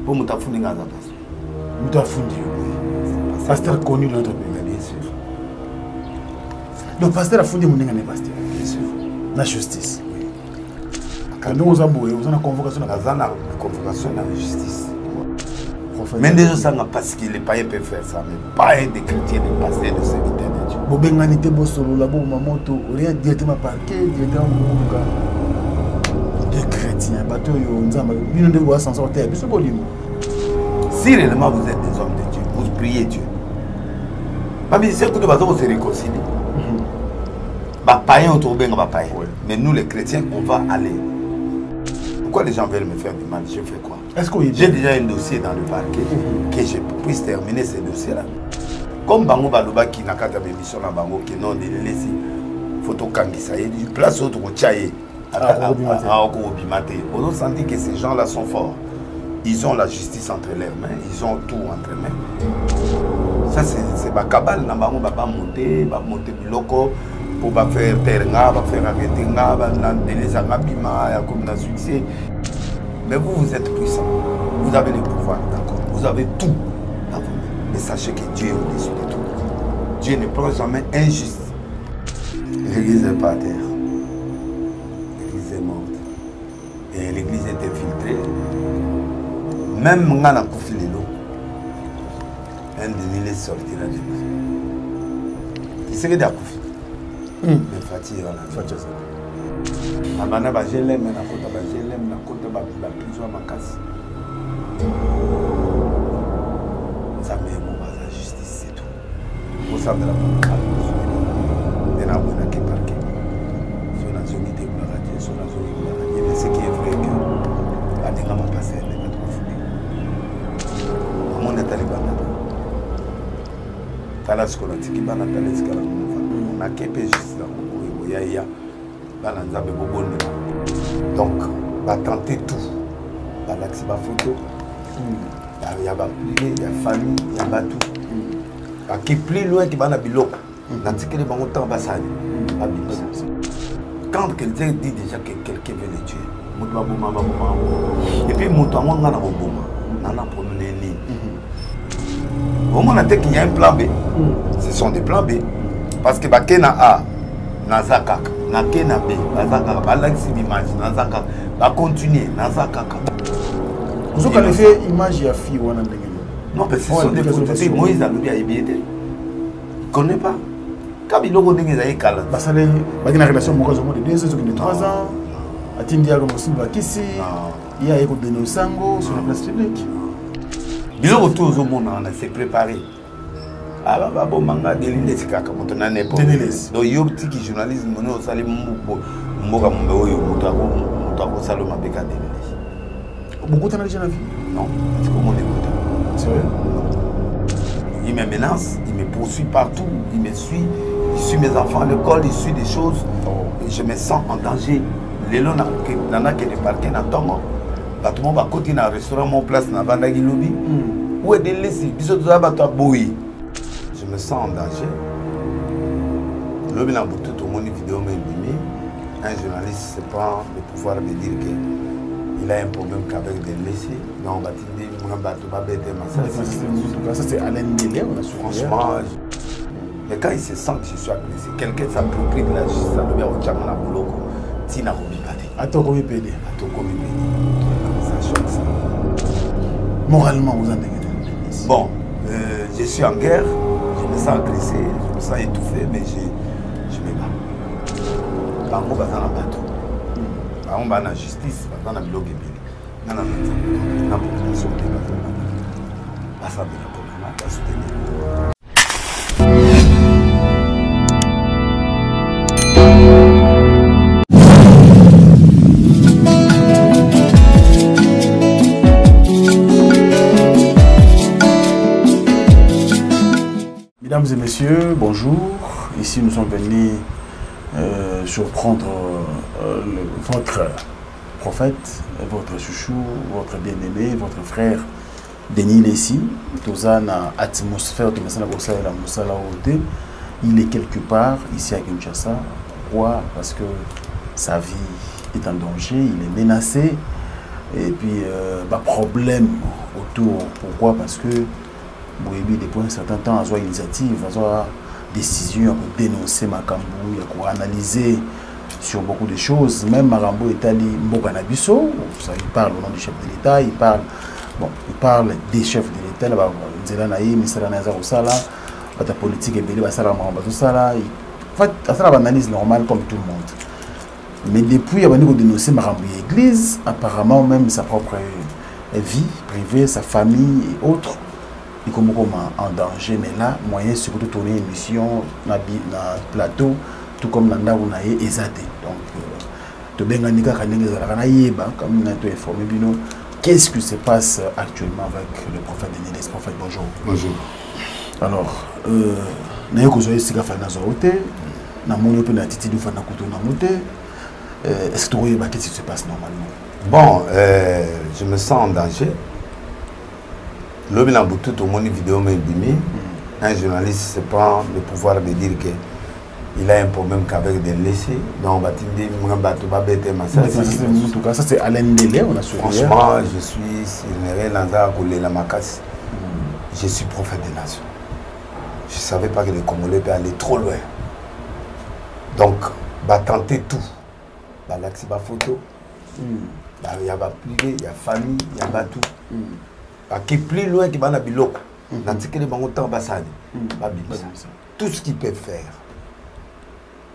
Pour me tafundi ngaza pasteur. Mutafundi. Pasteur connu dans notre pays. Bien sûr. Le pasteur a fondé mon pasteur. Bien sûr. La justice. Quand nous avons une convocation, la convocation de la justice. Mais déjà, ça n'a pas ce que les païens peuvent faire ça. Mais pas des chrétiens, des pasteurs, des serviteurs de Dieu. Bobenganité Bosolo, la bonne maman, rien directement parqué, directement des chrétiens, bateau, nous devons s'en sortir. Si réellement vous êtes des hommes de Dieu, vous priez Dieu. C'est que nous allons se réconcilier. Païens autour de nous, mais nous les chrétiens, on va aller. Pourquoi les gens veulent me faire du mal? Je fais quoi? J'ai déjà un dossier dans le parquet que je puisse terminer ce dossier-là. Comme Bango Baloba qui n'a qu'à ta mission à Bango qui non de laisser photo Kangisa et du place autre au Tchaye à Okobimate. On a senti que ces gens-là sont forts. Ils ont la justice entre leurs mains, ils ont tout entre les mains. Ça c'est ma cabale, na Bango va monter biloko pour faire terre, va faire arrêter, va les angabima, comme dans succès. Mais vous êtes puissants, vous avez le pouvoir, d'accord, vous avez tout dans vous. Mais sachez que Dieu est au-dessus de tout. Dieu ne prend jamais injuste. L'église n'est pas à terre. L'église est morte. Et l'église est infiltrée. Même Ngana Koufilelo, un de nous est sorti là de l'église. Qui serait d'Akoufi? Mais Fatih, voilà. Abana bajelem na kota bajelem na kota ba prison makasi. Ça me mo ba la justice c'est tout. Au sein de la banque. De la bonne qui parquet. Sur la zone de Blaradie, sur la zone de Blaradie, mais ce qui est vrai que la dinga m'a passé les mettre au fond. Mon état les banana. Tala skolati ki bana tala skala on a képé juste là. Ya. Donc, va tenter tout. Va l'accès à photo. Il y a famille, il y a tout. Qui est plus loin que la biloko. Quand quelqu'un dit déjà que quelqu'un veut le tuer, et puis il y a un problème. Il y a un plan B. Ce sont des plans B. Parce que Bakena A. Nazaka, Nakena B, Nazaka, Balaxi l'image, Nazaka, va continuer, Nazaka. Vous avez fait image et fille ou non, mais ce sont des photos. Moïse a lu à Ibiété. Il ne connaît pas. Quand il a dit qu'il a été calme. Parce qu'il y a une relation de 2 ans, de 3 ans. À Tindia, comme aussi, il y a eu des sango sur la place publique. Il y a autour du monde, on s'est préparé. Ah bah bon manga de l'île c'est kaka moto na nepo donc yo tiki journalisme mono sali mboka mbeoyo moto ako saloma beka de l'île beaucoup de gens vie non c'est comme on est c'est vrai il me menace il me poursuit partout il me suit il suit mes enfants à l'école il suit des choses et je me sens en danger les lots nana que de parquet na tongo bato mo ba koti na restaurant mon place na bandagi lobby où est de laisser biso to bato aboyi. Je me sens en danger. L'homme a tout mon vidéo un journaliste se prend le pouvoir de dire qu'il a un problème qu'avec des laissés. Donc on va dire ça c'est Alain Délé, on a franchement. Mais quand il se sent que je suis agressé, quelqu'un s'approprie de la justice, ça devient au Tchamana Bouloko. Tina Robipade. Attends, comment il peut aider? Ça choque ça. Moralement, vous en avez. Bon, je suis en guerre. Je me sens agressé, je me sens étouffé, mais je me bats. Bango va dans la bateau. Bango va dans la justice, va dans la bilogue et bien. Dans la population, va ça de la population, va soutenir. Mesdames et messieurs, bonjour. Ici, nous sommes venus surprendre votre prophète, votre chouchou, votre bien-aimé, votre frère Denis Lessi. Tozana atmosphère de il est quelque part ici à Kinshasa. Pourquoi? Parce que sa vie est en danger, il est menacé. Et puis, problème retour. Pourquoi? Parce que depuis un certain temps, à une initiative, à une décision, à dénoncer Makambu, à analyser sur beaucoup de choses. Même Makambu est allé Mbokanabiso, il parle au nom du chef de l'État, il parle des chefs de l'État, Nzela Naïm, Misala Naza Osala, la politique est belle, Basala Mamba Osala. En fait, ça une analyse normale comme tout le monde. Mais depuis, il y a dénoncé Makambu l'église, apparemment même sa propre vie privée, sa famille et autres. Il est en danger, mais là, moyen surtout tourner une émission dans le plateau, tout comme dans le Ezate. Donc, tu as informé, qu'est-ce qui se passe actuellement avec le prophète Denis? Prophète, bonjour. Bonjour. Alors, est-ce que tu vois qu'est-ce qui se passe normalement? Bon, je me sens en danger. L'homme a tout au monde vidéo un journaliste se prend le pouvoir de dire qu'il a un problème qu'avec des laissés. Donc, en tout cas, ça c'est Alain Délé, on a su. Franchement, je suis Sirnere Lanza Kolela Makas. Je suis prophète des nations. Je ne savais pas que les Congolais peuvent aller trop loin. Donc, tenter tout. L'accès à photo. Il y a privé, il y a famille, il y a tout. Qui est plus loin que les biloko. Dans ce qu'il y a ambassade. Tout ce qu'ils peuvent faire.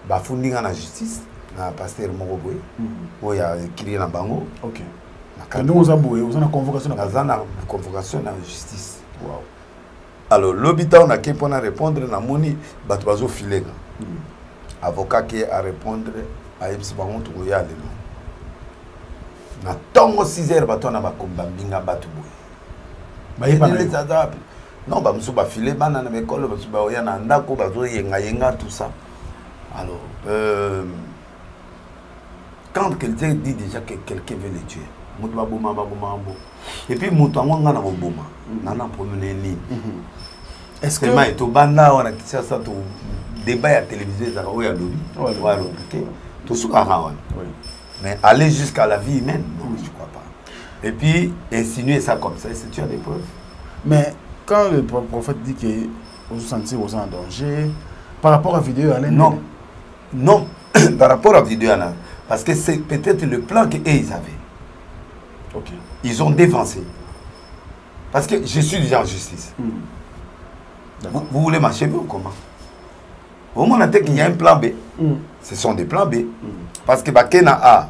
Il faut faire la justice. Le pasteur Moroboy. Il y a écrit dans Bango. Ok. Nous avons une convocation. Nous avons une convocation dans la justice. Wow. Alors, l'hôpital, on a qu'à répondre à Moni, Batouazo Filet. Avocat qui a répondre à MC Bango Touya. Na tongo 6 heures, bato na bakomba mbinga batu boy. Non, bah monsieur Bafilé, banana l'école, monsieur Baoya na ndako, bazo yenga tout ça. Alors, quand quelqu'un dit déjà que quelqu'un veut le tuer, et puis Moutango na boma, nana promener ligne. Est-ce que mais to banda on a ça to débat à télévision ça oya lobby, voilà, OK. Tout ça oui. Mais aller jusqu'à la vie humaine, non, je ne crois pas. Et puis, insinuer ça comme ça, c'est tu as des preuves. Mais quand le prophète dit que vous vous sentez en danger, par rapport à la vidéo, Alain? Non, non, par rapport à la vidéo, Alain, parce que c'est peut-être le plan qu'ils avaient. Ok. Ils ont dévancé. Parce que je suis déjà en justice. Vous voulez marcher ou comment? Au moment qu'il y a un plan B, ce sont des plans B. Parce que Bakena A,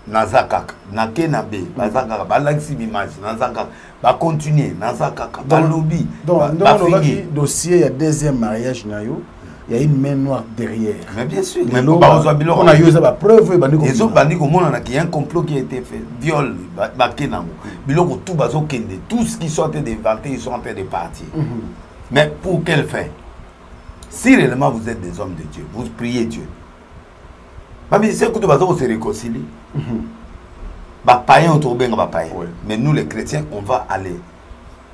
Nazakak, Nakena B, Bazakaka, Balaxi Bimage, Nazakak, va continuer, Nazakaka, Balobi. Donc, dans le dossier, il y a deuxième mariage, il y a une main noire derrière. Mais bien sûr, mais on a eu la preuve. Les autres bandits, il y a un complot qui a été fait, viol, Bakena, tout ce qu'ils sont en train d'inventer, ils sont en train de partir. Mais pour quelle fin? Si réellement vous êtes des hommes de Dieu, vous priez Dieu. Mais c'est que vous se réconcilier. Mais nous les chrétiens, on va aller.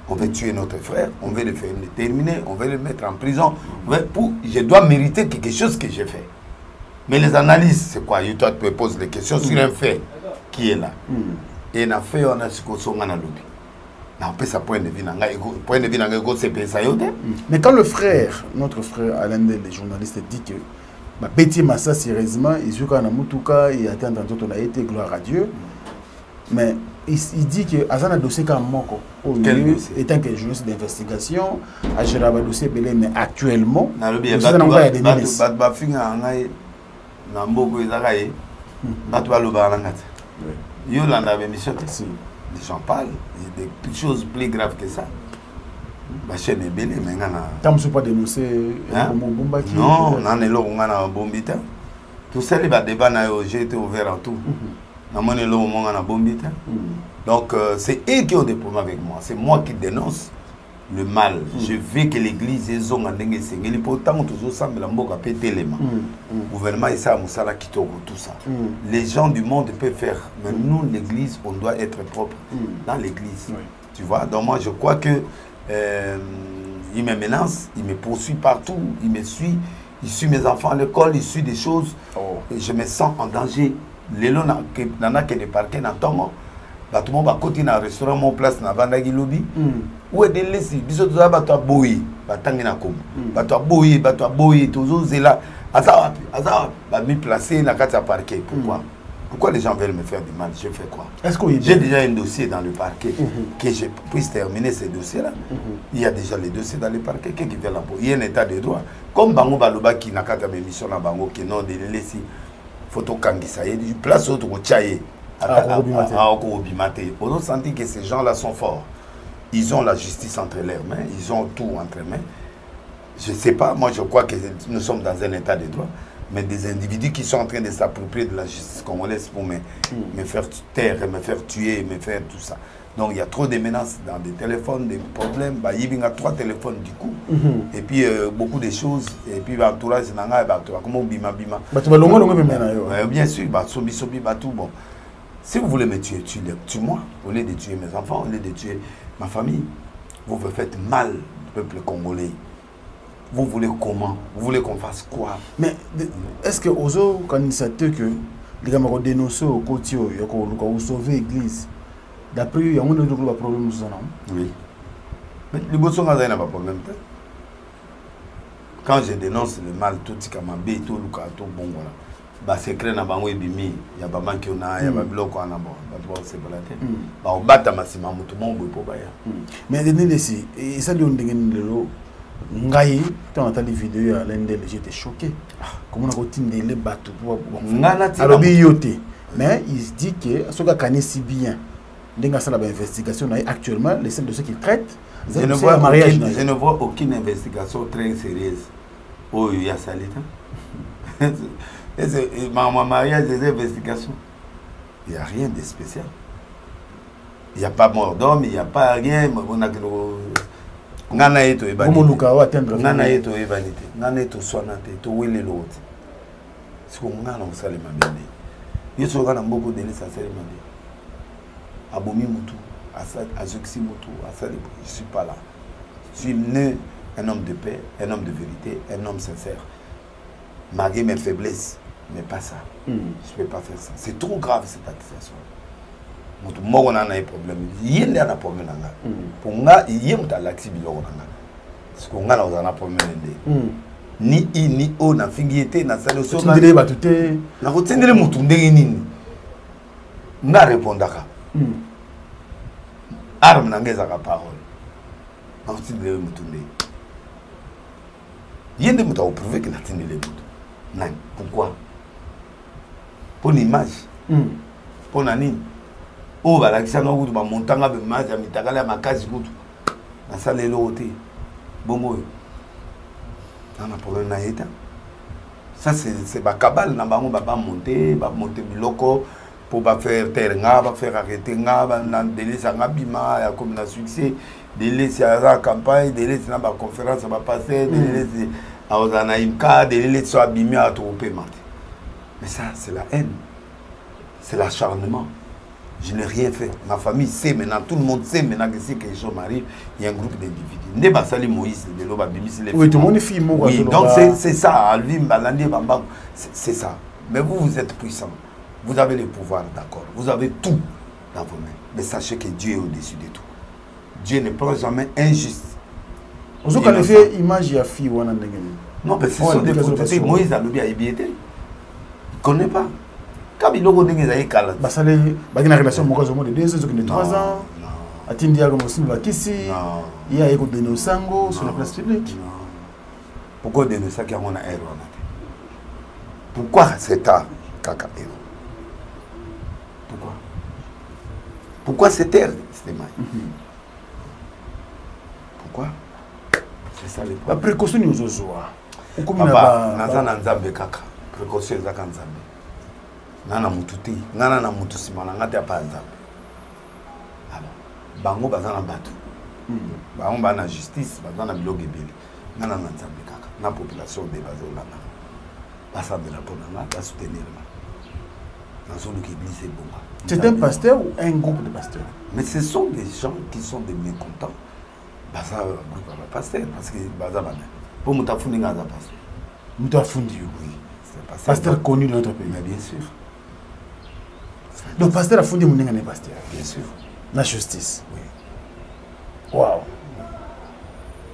On veut tuer notre frère, on veut le faire terminer, on veut le mettre en prison. Je dois mériter quelque chose que j'ai fait. Mais les analyses, c'est quoi? Toi, tu me poses des questions sur un fait qui est là. Et on a fait, on a ce qu'on a lobby. Mais quand le frère, notre frère Alain Del, les journalistes, dit que Betty Massa, sérieusement, il a été gloire à Dieu, mais il dit que Azana dossier comme Moko, étant que journaliste d'investigation, a géré un dossier belé, mais actuellement, il y a des milices. Les gens parlent, il y a des choses plus graves que ça. Ma chaîne est belle, mais tu n'as pas dénoncé non, on est là, on a un bon bitin. Tout ça, les débats, j'ai été ouvert en tout. On est là, on a un bon bitin. Donc, c'est eux qui ont des problèmes avec moi. C'est moi qui dénonce le mal. Je veux que l'église ait son ending et singeli. Pourtant, toujours semble la mboka péter les mains. Gouvernement et ça, Moussala qui tout ça. Les gens du monde peuvent faire. Mais nous, l'église, on doit être propre dans l'église. Tu vois, donc moi, je crois que il me menace, il me poursuit partout, il me suit, il suit mes enfants à l'école, il suit des choses. Et je me sens en danger. Les lots, il y en a qui ne parquent dans ton tout le monde va continuer à restaurant mon place na vandaki lobby où est des laisses biso to bato boyi batangi na kom bato boyi toujours zela asa ba mi placer na kati parquet. Pourquoi les gens veulent me faire du mal? Je fais quoi? Est-ce que j'ai déjà un dossier dans le parquet que je puisse terminer ces dossiers-là? Il y a déjà les dossiers dans le parquet qui veulent la peau. Il y a un état de droit. Comme Bango Baloba qui n'a qu'à ta mission à Bango qui non de laisser photo kangisa et du place autre au Tchaye à Okobimate. On a senti que ces gens-là sont forts. Ils ont la justice entre leurs mains, ils ont tout entre les mains. Je ne sais pas, moi je crois que nous sommes dans un état de droit. Mais des individus qui sont en train de s'approprier de la justice congolaise pour me faire taire, me faire tuer, me faire tout ça. Donc il y a trop de menaces dans des téléphones, des problèmes. Il y a 3 téléphones du coup. Et puis beaucoup de choses. Et puis l'entourage, comment bima. Bien sûr, bon. Si vous voulez me tuer, tue-moi. Au lieu de tuer mes enfants, au lieu de tuer ma famille, vous me faites mal au peuple congolais. Vous voulez comment? Vous voulez qu'on fasse quoi? Mais est-ce que aux autres candidats que les gars m'ont dénoncé au côté où sauver l'église, d'après eux, il y a un problème. Oui. Mais les Botsons n'a pas de problème. Quand je dénonce le mal, tout ce qui m'a bé, tout le cas, tout bon voilà. Bah secret na bango ebimi, il y a pas man qui on a, il y a pas bloc on a bon, bah c'est pas la tête. Bah on bat à massima mutu mon boy pour baya. Mais de laisser et ça lui on dégaine le ngai quand on entend les vidéos à l'endel j'étais choqué. Comment on continue de les battre pour alors yoté. Mais il se dit que ce gars connaît si bien dans sa investigation actuellement les scènes de ceux qui traitent je ne vois aucune investigation très sérieuse. Oh il y a ça l'état. Ma mariage des investigations. Il n'y a rien de spécial. Il n'y a pas mort d'homme, il n'y a pas rien. On a que ngana eto ebanite ngana eto ebanite ngana eto soanate to wele l'autre siko ngana osale mabende yeso ngana mboko dele sa sale mabende abomi mutu azokisi mutu asale je suis pas là je suis né un homme de paix un homme de vérité un homme sincère malgré mes faiblesses mais pas ça je peux pas faire ça c'est trop grave cette accusation. Moi, on a un problème. Il y a un problème. Pour moi, il y a un problème. Parce qu'on a un problème. Ni I, ni O, na fingité, na salle au sol. Na routine de mouton de nini. Na répondaka. Arme n'a pas de parole. Na routine de mouton de. Il y a des moutons prouvé que na routine de mouton. Pourquoi? Pour l'image. Pour nani. Oh, bah, la question est que montanga be match à mitakala makazi kutu. Na salle l'autre. Bongo. On a problème na état. Ça c'est ba cabal na bango ba monter biloko pour ba faire terre nga ba faire arrêter nga ba na délaisser nga bima ya comme na succès délaisser la campagne délaisser na ba conférence ba passer délaisser à ozana imka délaisser so abimi à trop paiement. Mais ça c'est la haine. C'est l'acharnement. Je n'ai rien fait. Ma famille sait maintenant, tout le monde sait maintenant que si quelque chose m'arrive, il y a un groupe d'individus. Ndebasali Moïse, de l'Oba Bimis, oui, tout le monde est filmé. Oui, donc c'est ça, Alvim, Balandi, Bambam, c'est ça. Mais vous êtes puissant. Vous avez le pouvoir, d'accord. Vous avez tout dans vos mains. Mais sachez que Dieu est au-dessus de tout. Dieu ne prend jamais injuste. Vous avez fait image de la fille ou non? Non, mais ce sont des photos. Moïse a l'objet à Ibiété. Il ne connaît pas. Quand il a une relation de 2 ans, de 3 ans, il y a des dénonçants sur la place publique. Pourquoi dénoncer qu'il y a un héros? Pourquoi c'est un caca héros? Pourquoi c'est elle? Pourquoi? C'est ça le problème. La précaution nous a précaution nana mututi nana na mutu simana ngati apa nzambe alors bango bazana batu bango bana justice bazana biloge bele nana na nzambe kaka na population de bazolana basa de la ponanga ba soutenir na zone qui glisse bonga. C'est un pasteur ou un groupe de pasteurs? Mais ce sont des gens qui sont des mécontents basa groupe de pasteurs parce que bazana pour mutafundi ngaza pasteur mutafundi oui pasteur connu dans notre pays. Mais bien sûr. Donc, pasteur a fondé mon n'est pasteur. Bien sûr. La justice. Oui. Waouh.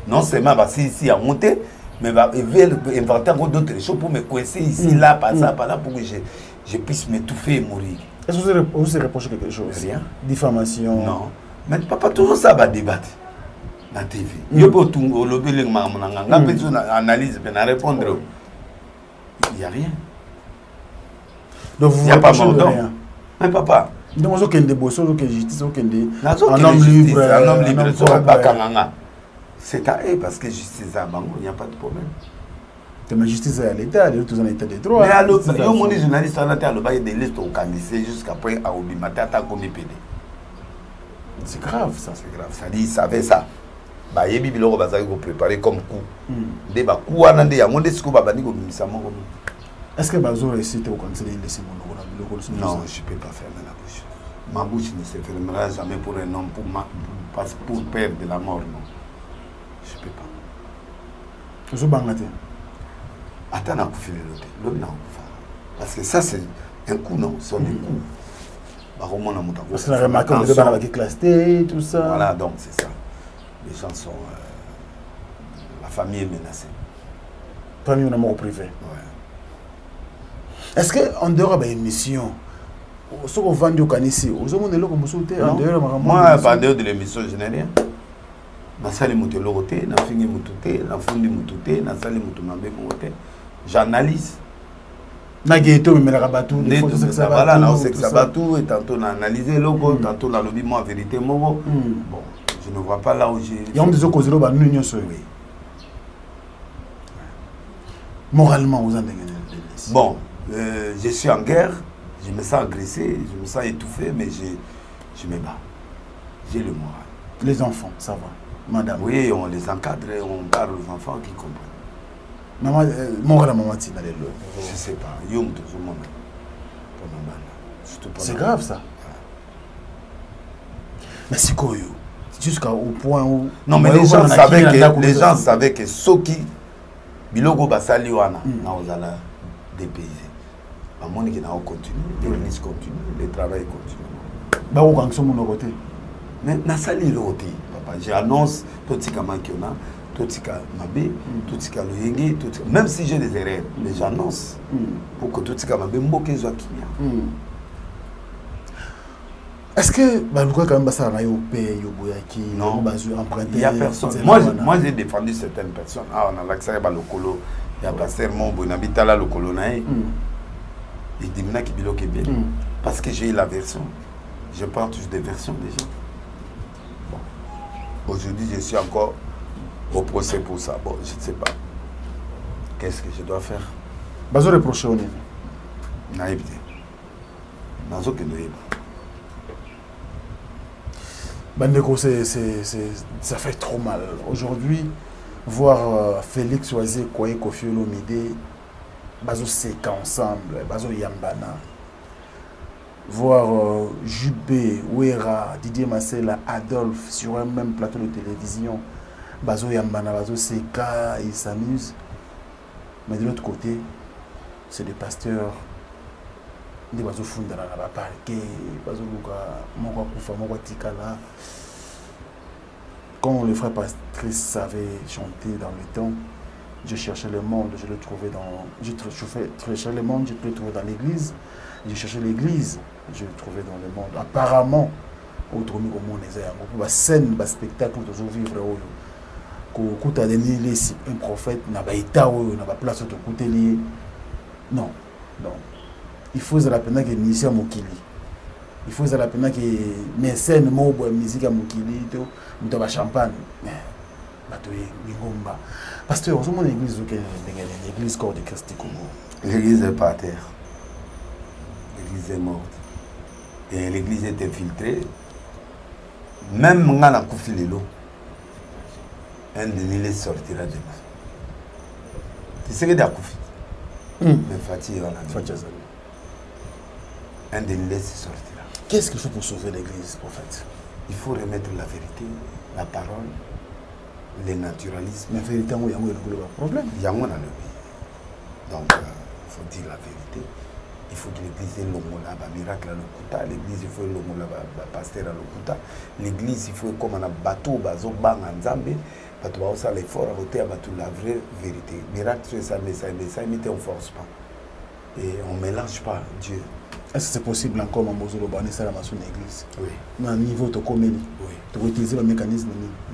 Non seulement ici à monter, mais il veut inventer encore d'autres choses pour me coincer ici, là, par là, pour que je puisse m'étouffer et mourir. Est-ce que vous se reprochez quelque chose? Rien. Diffamation? Non. Mais papa, toujours ça va débattre. Dans la TV. Il y a beaucoup analyse, mais répondre. Il n'y a rien. Donc vous il n'y a pas mon rien. Mais papa. Donc vous avez des bosses, vous avez des justice, vous avez des... Un homme libre. Un homme libre. C'est à eux parce que justice à Bango, il n'y a pas de problème. Mais justice à l'État, les autres en état de droit. Mais alors, il y a des journalistes qui ont des listes au candidat jusqu'à après à Obimata comme PD. C'est grave ça. C'est grave. Ça dit, il savait ça. Bah, il y a des gens qui ont préparé comme coup. Des coups, il y a des gens qui ont préparé comme coup. Est-ce que Bazo réussit au conseil de laisser mon logo? Non, je ne peux pas fermer la bouche. Ma bouche ne se fermera jamais pour un homme, pour perdre de la mort, non. Je ne peux pas. Vous avez bangaté? Attends, on a coupé l'autre. Parce que ça, c'est un coup, non? Ce sont des coups. Parce qu'on a remarqué que vous avez classe T, tout ça. Voilà, donc c'est ça. Les gens sont... la famille est menacée. Famille ou amour privé? Ouais. Est-ce qu'en dehors de l'émission, ce qu'on vend au Canissi, vous avez des gens qui sont en dehors de moi, en dehors de l'émission, je n'ai rien. J'analyse. Voilà, on sait que ça va tout, et tantôt on a analysé le logo, tantôt on a lobby moi vérité bon, je ne vois pas là où j'ai. Il y a des causes là, oui. Moralement, vous en avez. Bon, je suis en guerre, je me sens agressé, je me sens étouffé, mais je me bats. J'ai le moral. Les enfants, ça va, madame? Oui, on les encadre, on parle aux enfants qui comprennent. Maman, moralement, je ne sais pas. C'est grave ça. Mais c'est quoi? Jusqu'au point où... Non, mais les gens savaient que ceux qui... Bilogo Basali Wana, Naozala dépaysé. Mamoni qui n'a pas continué, les ministres continuent, le travail continue. Bah, où quand sommes-nous côté? Mais Nasali le côté, papa. J'annonce tout ce qu'il y a, tout ce qu'il y a Mabé, tout ce qu'il y a Loyengi, même si j'ai des erreurs, mais j'annonce pour que tout ce qu'il y a Mabé, Mboké soit Kimia. Est-ce que Balouka quand même ça au pays non, il n'y a personne. Moi j'ai défendu certaines personnes. Ah, on a l'accès à Balokolo, il y a pasteur mon bonhabita là le colonaï. Il dit maintenant qu'il biloque bien. Parce que j'ai eu la version. Je parle toujours des versions déjà. Bon. Aujourd'hui je suis encore au procès pour ça. Bon, je ne sais pas. Qu'est-ce que je dois faire? Bazo reproché au niveau. Naïveté. Nazo que naïve. Bandeko, ça fait trop mal. Aujourd'hui, voir Félix Oisé, Koye Kofi Olomide, Bazo Seka ensemble, Bazo Yambana, voir Juppé, Ouera, Didier Massela, Adolphe sur un même plateau de télévision, Bazo Yambana, Bazo Seka, ils s'amusent. Mais de l'autre côté, c'est des pasteurs. Des bazo funda na ba parquet, bazo luka moko kufa moko tikala. Quand le frère Patrice savait chanter dans le temps, je cherchais le monde, je le trouvais dans je cherchais le monde, je le trouvais dans l'église, je cherchais l'église, je le trouvais dans le monde. Apparemment, autrement comme on les a pour la scène, le spectacle de vivre ko kuta deni un prophète na ba ita o na ba place de côté lié. Non, non. Il faut la peine que mission Mokili. Il faut la peine que mécène mo boire musique à Mokili to muto ba champagne. Mais bato ngomba. Pasteur, on mon église l'église corps de Christ Congo. L'église est par terre. L'église est morte. Et l'église est infiltrée. Même ngana kufilelo. Un de nous sortira demain. Tu sais que d'akufi. Mais Fatih va la un de nous sortira. Qu'est-ce qu'il faut pour sauver l'église, prophète? Il faut remettre la vérité, la parole, le naturalisme. La vérité, il y a un problème. Il y a un problème. Donc, il faut dire la vérité. il faut que l'église ait l'homola, miracle à l'okuta, l'église il faut l'homola, pasteur à l'okuta, l'église il faut comme un bateau, bazo bang en Zambie, bateau ça l'effort à côté à bateau la vraie vérité. Miracle ça mais ça on force pas et on mélange pas Dieu. Est-ce que c'est possible encore en Mosolo Bani ça la maçon l'église? Oui. Mais à niveau de comédie. Oui. Tu peux utiliser le mécanisme.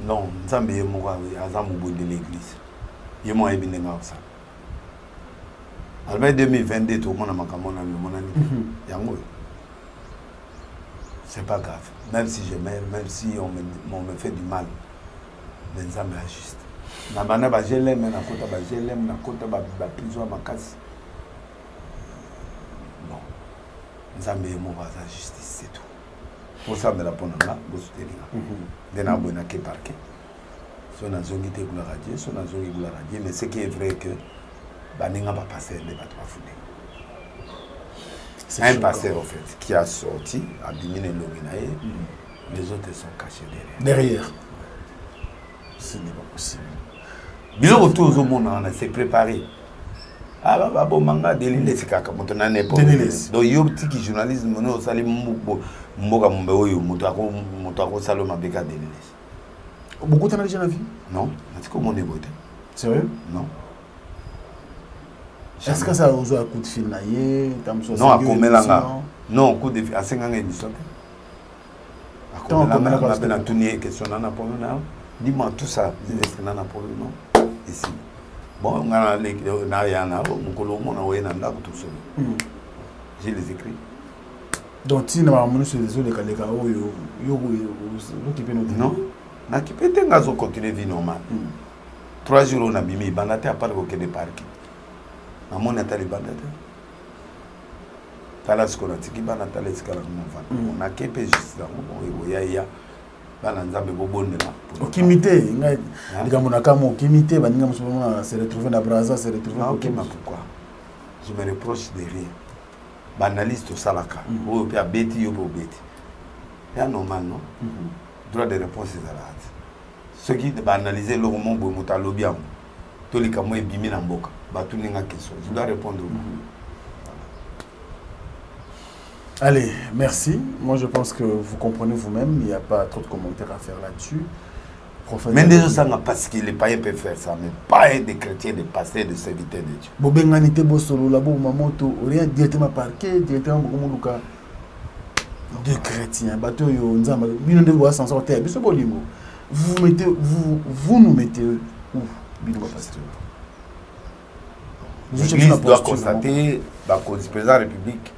Non, Zambie est moi à Zambou de l'église. Il est moi et bien ça. En 2022, tout le monde a mon c'est pas grave. Même si je meurs, même si on me fait du mal, les hommes ajustent. Je l'aime, je l'aime, je prison ma casse. Bon, nous avons la justice, c'est tout. Pour ça, je vais répondre là, je vais soutenir. Je vais vous dire que si on a zongé gloire à Dieu, si on a zongé gloire à Dieu, mais ce qui est vrai que Baninga va passer les bateaux à fouler. C'est un pasteur en fait qui a sorti, a diminué l'Ominae, les autres sont cachés derrière. Ce n'est pas possible. Bilo autour au monde, on s'est préparé. Ah bah bon manga délilé c'est kaka moto na n'importe. Donc yo petit journalisme no sali mboka mumbe oyo moto ako saloma beka délilé. Beaucoup t'en as déjà vu? Non, c'est comme on est voté. Sérieux? Non. Est-ce que ça a un coup de fil? Non, à Komelanga. Non, coup de fil. À 5 ans, il dit à Komelanga, on a bien tourné question dans la problème. Dis-moi tout ça. Est-ce qu'on a un problème? Non. Ici. Bon, on a les Nayana, on a tout ça. J'ai les écrits. Donc, si nous avons sur les autres, non. On a continué à vivre normal. 3 jours, on a mis, on a pas de parking. On a été bandé. On a été on a été juste là. Okimité, Okimité, se retrouver dans Brazza, se retrouver dans pourquoi? Je me reproche de rien. Banaliste au Salaka. Ou bien Betty ou Betty. C'est normal, non? Droit de réponse est à la hâte. Ceux qui banalisent le roman pour monter à l'obiam, tous les camots et bimi n'amboka. Je dois répondre. Allez, merci. Moi, je pense que vous comprenez vous-même. Il n'y a pas trop de commentaires à faire là-dessus. Mais déjà, ça n'a pas ce que les païens peuvent faire ça. Mais pas des chrétiens, des pasteurs, des serviteurs de Dieu. Bobenganité, Bosolo, la Mamoto, rien directement parqué, directement de chrétiens. Bateau, Nzamba, vous nous mettez où? L'Église doit constater que le président de la République,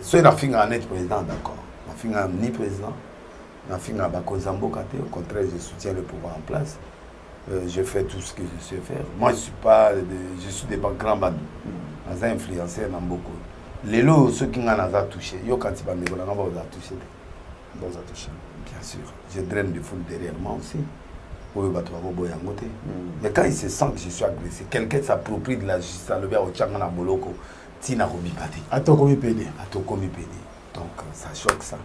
soit il a fait un président, d'accord. Il a fait un ni président, il a fait un au contraire, je soutiens le pouvoir en place. Je fais tout ce que je sais faire. Moi, je suis des grands bandits. Ils ont influencé dans beaucoup. Les lots, ceux qui ont touché, quand ils vont toucher. Bien sûr. Je draine des foules derrière moi aussi. Mais quand il se sent que je suis agressé, quelqu'un s'approprie de la justice, donc ça choque ça.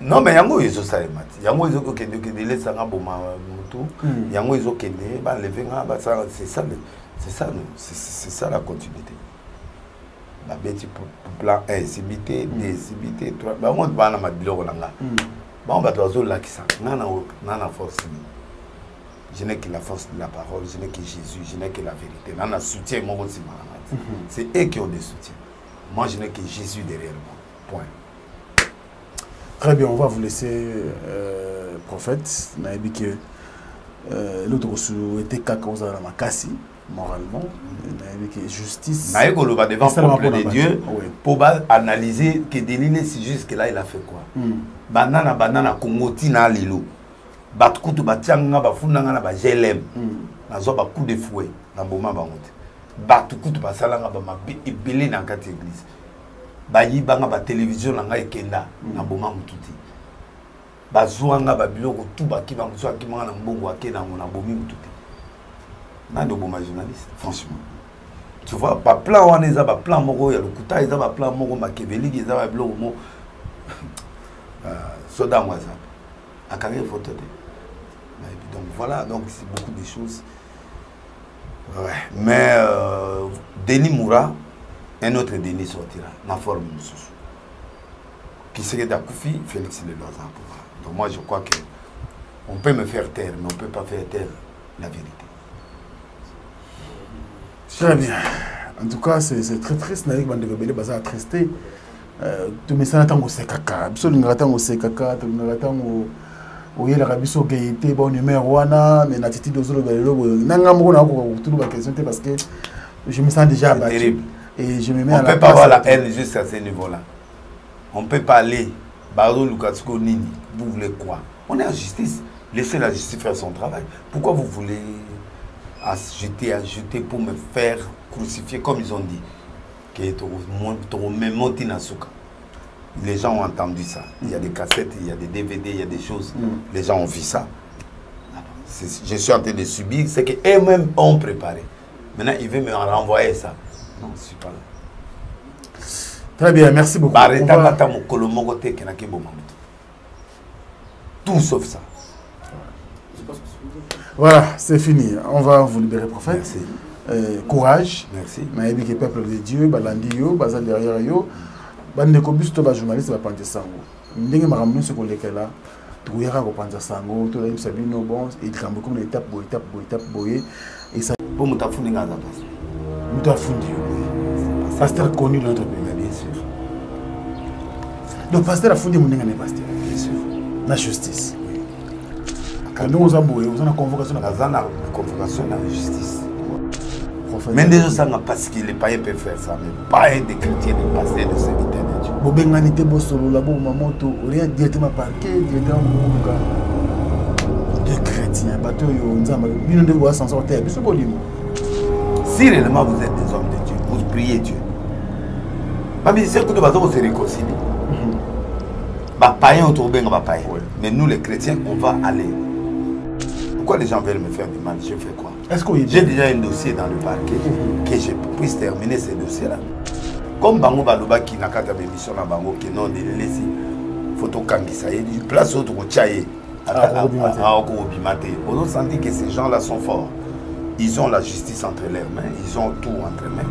Non, mais yango ils ont ça yango ils ont c'est ça la continuité. La bête plan 1 CBT 2 CBT 3 bah moi ba na madiloko langa. Bon bah toi là qui ça nana force. Je n'ai que la force de la parole, je n'ai que Jésus, je n'ai que la vérité. Nana soutien mon aussi malade. C'est eux qui ont des soutiens. Moi je n'ai que Jésus derrière moi. Point. Très bien, on va vous laisser prophète. On a dit que l'autre était caca à la makasi. Moralement, justice. Mais on va devant le peuple de Dieu pour analyser que Délilé, c'est juste que là il a fait quoi. Banana Kongoti na lilo. Batkutu batianga bafundanga na ba GLM. Nazo ba coup de fouet na boma bangote. Batkutu basalanga ba mabe ebele na kati église. Bayi banga ba télévision na ngai kenda na boma mututi. Bazuanga ba biloko tout ba ki bango so akimanga na mbongo akena na bomi mututi. Non, de bon journaliste, franchement. Tu vois, pas plan, on est à plan, il y a le couteau, il y a un plan, Machiavelli, il y a un plan, Soda, moi, ça. À carrière photo. Donc voilà, donc c'est beaucoup de choses. Ouais. Mais Denis Moura, un autre déni sortira, la forme qui serait d'Akoufi, Félix Le Loza. Donc moi je crois que on peut me faire taire, mais on ne peut pas faire taire la vérité. Très bien. En tout cas, c'est très triste. Naïk Bandegobele Baza a tristé. Tout mais ça n'attend au sekaka. Absolument n'attend au sekaka. Tout n'attend au yé la rabiso gaieté bon numéro wana mais l'attitude aux autres bello. N'angamro na ko tout ba question parce que je me sens déjà abattu. Terrible. Et je me mets à la place. On peut pas avoir la haine jusqu'à ce niveau-là. On peut pas aller. Baro Lukasko Nini. Vous voulez quoi? On est en justice. Laissez la justice faire son travail. Pourquoi vous voulez ajouter pour me faire crucifier comme ils ont dit? Les gens ont entendu ça. Il y a des cassettes, il y a des DVD, il y a des choses. Les gens ont vu ça. Je suis en train de subir ce qu'eux-mêmes ont préparé. Maintenant, ils veulent me renvoyer ça. Non, je ne suis pas là. Très bien, merci beaucoup. Tout sauf ça. Voilà, c'est fini. On va vous libérer, prophète. Merci. Courage. Merci. Maïbi qui est peuple de Dieu, Balandi yo, Bazal derrière yo. Bande ko bisto ba journaliste ba pante sango. Ndenge makamno se ko lekela. Tuyaka ko pante sango, to la sabino bon, et kambo comme étape boye et ça pour mutafundi ngaza passe. Mutafundi yo. Pasteur connu dans notre pays, bien sûr. Le pasteur a fondé mon n'est pasteur. Bien sûr. La justice. Quand nous avons une convocation à la justice. Mais déjà ça parce que les païens peuvent faire ça, mais pas des chrétiens, des pasteurs, des serviteurs de Dieu. Bobenganité bosolo la bo mamoto rien directement parqué directement de chrétiens bateau yo nzamba bino de voir s'en sortir biso bolimo. Si réellement vous êtes des hommes de Dieu, vous priez Dieu. Mais c'est que nous allons se réconcilier. Bah païens autour de bah païens. Mais nous les chrétiens on va aller. Pourquoi les gens veulent me faire du mal? Je fais quoi? J'ai déjà un dossier dans le parquet que je puisse terminer ce dossier-là. Comme Bango Baloba qui n'a qu'à ta émission à Bango qui non de laisser photo Kangisa et du place autre au Tchaye à Okobimate. On a senti que ces gens-là sont forts. Ils ont la justice entre leurs mains, ils ont tout entre les mains.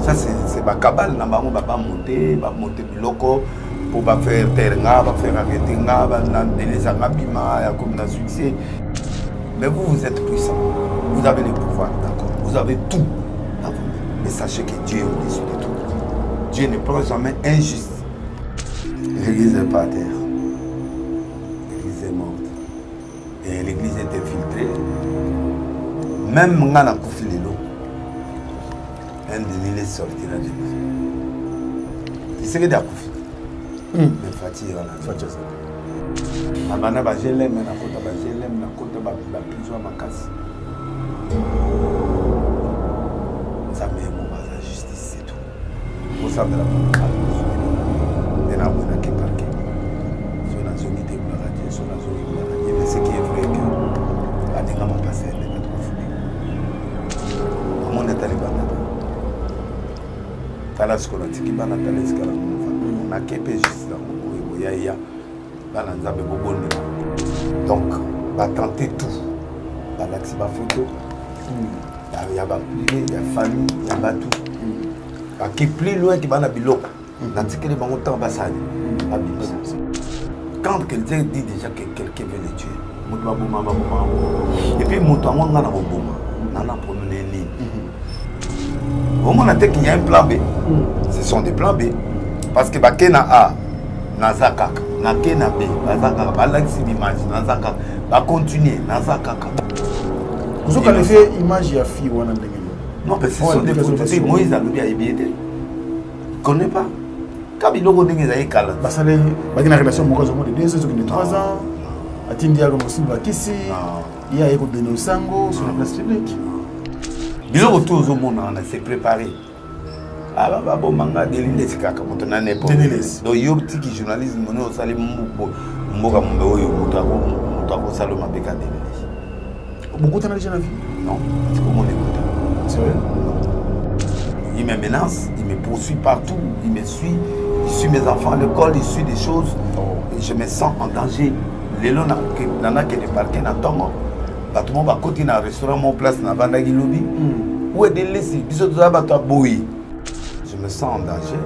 Ça c'est ma cabale, Bango va monter Biloko. Pour faire terrain, faire arrêter, les angabima, comme dans succès. Mais vous êtes puissant. Vous avez le pouvoir, d'accord. Vous avez tout. Mais sachez que Dieu est au-dessus de tout. Dieu ne prend jamais injuste. L'église n'est pas à terre. L'église est morte. Et l'église est infiltrée. Même Ngana Koufilelo, un demi sortira de nous. Il serait d'accord. Mais fatigue la abana bajelem na kota bajelem na kota ba prison makasi ça met mon base la justice c'est tout pour ça de la de la bonne qui parquet sur la zone de la radio sur la zone de la radio mais ce qui est vrai que la dinga m'a passé les mettre au fou comment on est allé bana tala skola tiki bana tala skala na kepe juste là ya donc va tenter tout va l'axi va photo il y a famille il y a tout qui plus loin qui va na biloko na tikele bango temps basali quand quelqu'un dit déjà que quelqu'un veut le tuer et puis moto ngo ngana ko boma nana promener ligne au moins qu'il y a un plan B ce sont des plans B parce que bakena A nazakaka nakena B nazakaka balaki image nazakaka ba continuer nazakaka vous avez fait image ya fille wana ndenge non mais ce sont des photos Moïse a lobi a ebiete connais pas kabiloko ndenge za ekala basale bakina relation moko zo de 2 ans de 3 ans atindi ya ko simba kisi ya eko dénonçango sur la place publique biloko tout zo mona na s'est préparé. Ah bah bon manga déliné c'est kaka moto na n'importe donc yo petit journalisme mono sali mboka mbe oyo mutako saloma beka déliné beaucoup t'en as déjà vu non c'est comment on écoute c'est vrai il me menace il me poursuit partout il me suit il suit mes enfants à l'école il suit des choses et je me sens en danger les lots nana que de parquet na tongo tout le monde va continuer à restaurant mon place na bandagi lobby où est délaissé biso to ba to boyi me sens en danger.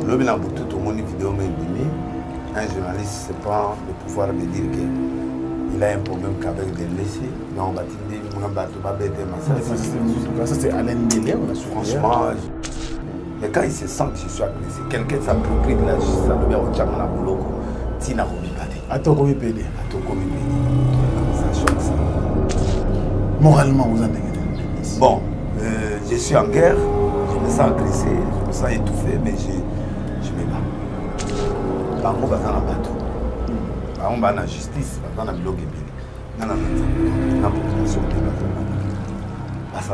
L'homme a tout mon vidéo, un journaliste se prend le pouvoir de dire qu'il a un problème qu'avec des laissés. Donc, on va dire que ça, c'est Alain Mélé, on a franchement, mais quand il se sent que je suis agressé, quelqu'un s'approprie de la justice, ça veut dire au Tchama Bouloko, Tina Robipade. Atoko Mipede. Ça choque ça. Moralement, vous en avez. Bon, je suis en guerre, je me sens agressé, je me sens étouffé, mais je me bats. Par contre, dans la bateau. Par contre, dans la justice, dans la bloc et dans la population, dans la population.